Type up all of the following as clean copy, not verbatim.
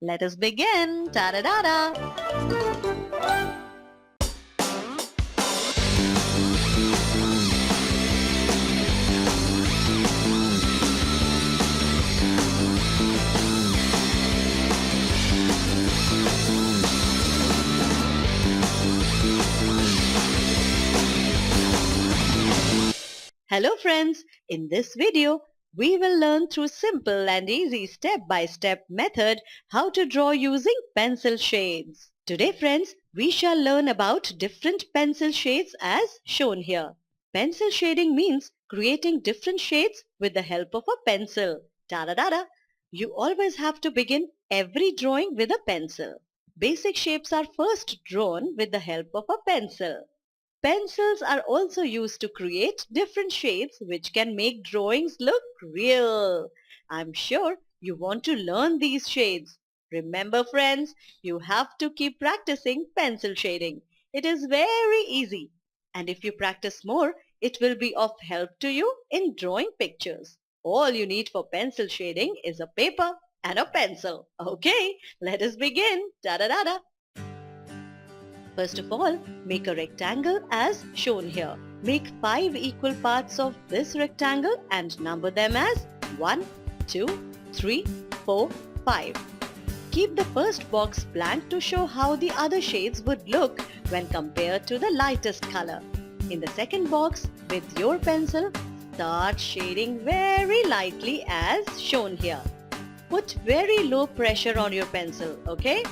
Let us begin. Ta-da-da-da! Hello friends, in this video, we will learn through simple and easy step-by-step method how to draw using pencil shades. Today friends, we shall learn about different pencil shades as shown here. Pencil shading means creating different shades with the help of a pencil. Ta-da-da-da! You always have to begin every drawing with a pencil. Basic shapes are first drawn with the help of a pencil. Pencils are also used to create different shades which can make drawings look real. I'm sure you want to learn these shades. Remember friends, you have to keep practicing pencil shading. It is very easy. And if you practice more, it will be of help to you in drawing pictures. All you need for pencil shading is a paper and a pencil. Okay, let us begin. Da-da-da-da. First of all, make a rectangle as shown here. Make 5 equal parts of this rectangle and number them as 1, 2, 3, 4, 5. Keep the first box blank to show how the other shades would look when compared to the lightest color. In the second box, with your pencil, start shading very lightly as shown here. Put very low pressure on your pencil, okay?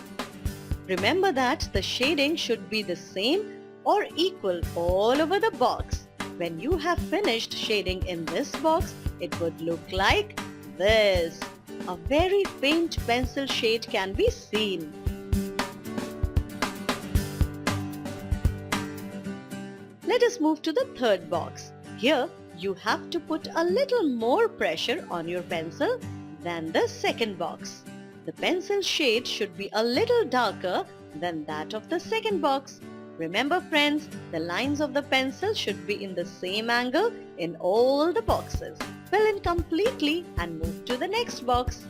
Remember that the shading should be the same or equal all over the box. When you have finished shading in this box, it would look like this. A very faint pencil shade can be seen. Let us move to the third box. Here, you have to put a little more pressure on your pencil than the second box. The pencil shade should be a little darker than that of the second box. Remember friends, the lines of the pencil should be in the same angle in all the boxes. Fill in completely and move to the next box.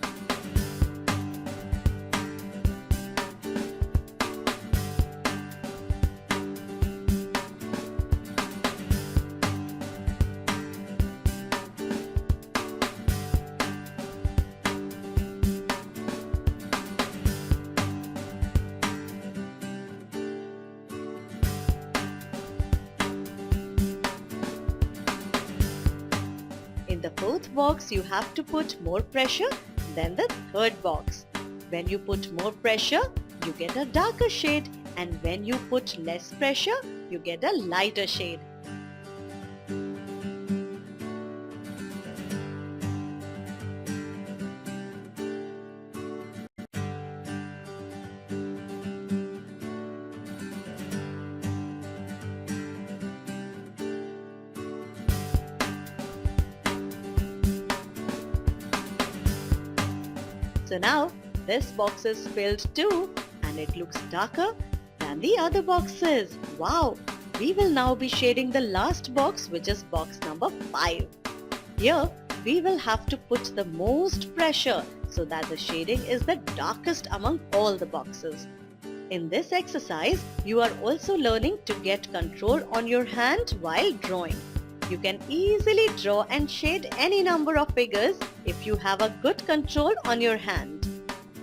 In the fourth box, you have to put more pressure than the third box. When you put more pressure, you get a darker shade, and when you put less pressure, you get a lighter shade. So now this box is filled too and it looks darker than the other boxes. Wow! We will now be shading the last box, which is box number 5. Here we will have to put the most pressure so that the shading is the darkest among all the boxes. In this exercise, you are also learning to get control on your hand while drawing. You can easily draw and shade any number of figures if you have a good control on your hand.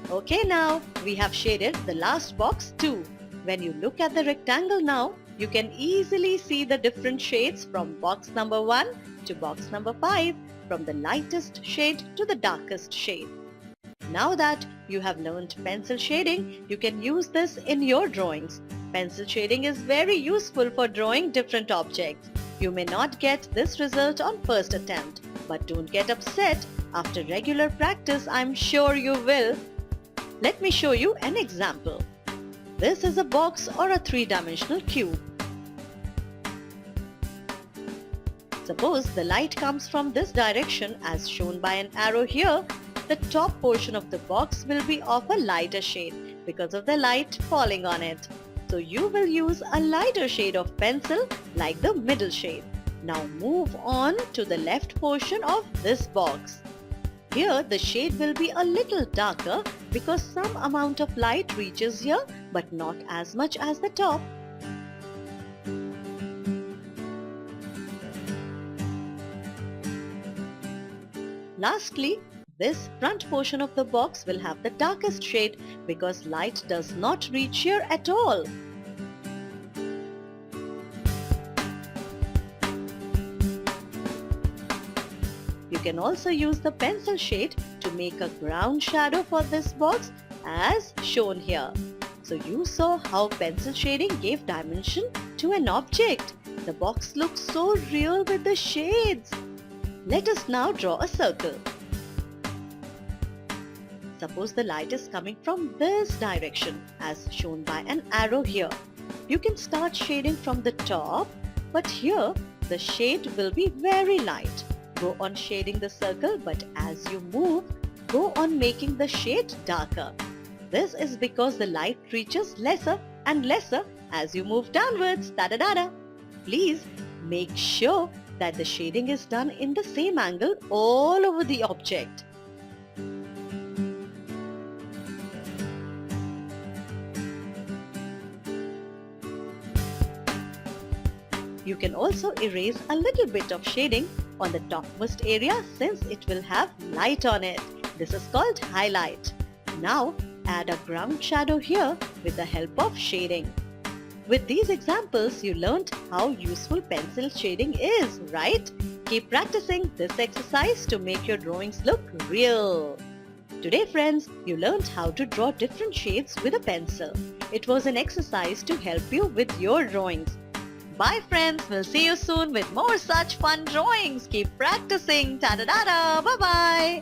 Okay, now we have shaded the last box too. When you look at the rectangle now, you can easily see the different shades from box number 1 to box number 5, from the lightest shade to the darkest shade. Now that you have learned pencil shading, you can use this in your drawings. Pencil shading is very useful for drawing different objects. You may not get this result on first attempt, but don't get upset. After regular practice, I'm sure you will. Let me show you an example. This is a box or a three-dimensional cube. Suppose the light comes from this direction as shown by an arrow here. The top portion of the box will be of a lighter shade because of the light falling on it. So you will use a lighter shade of pencil like the middle shade. Now move on to the left portion of this box. Here the shade will be a little darker because some amount of light reaches here but not as much as the top. Lastly, this front portion of the box will have the darkest shade because light does not reach here at all. You can also use the pencil shade to make a ground shadow for this box as shown here. So you saw how pencil shading gave dimension to an object. The box looks so real with the shades. Let us now draw a circle. Suppose the light is coming from this direction as shown by an arrow here. You can start shading from the top, but here the shade will be very light. Go on shading the circle, but as you move, go on making the shade darker. This is because the light reaches lesser and lesser as you move downwards. Da-da-da-da. Please make sure that the shading is done in the same angle all over the object. You can also erase a little bit of shading on the topmost area since it will have light on it. This is called highlight. Now add a ground shadow here with the help of shading. With these examples, you learned how useful pencil shading is, right? Keep practicing this exercise to make your drawings look real. Today, friends, you learned how to draw different shades with a pencil. It was an exercise to help you with your drawings. Bye friends, we'll see you soon with more such fun drawings. Keep practicing. Ta-da-da-da. Bye-bye.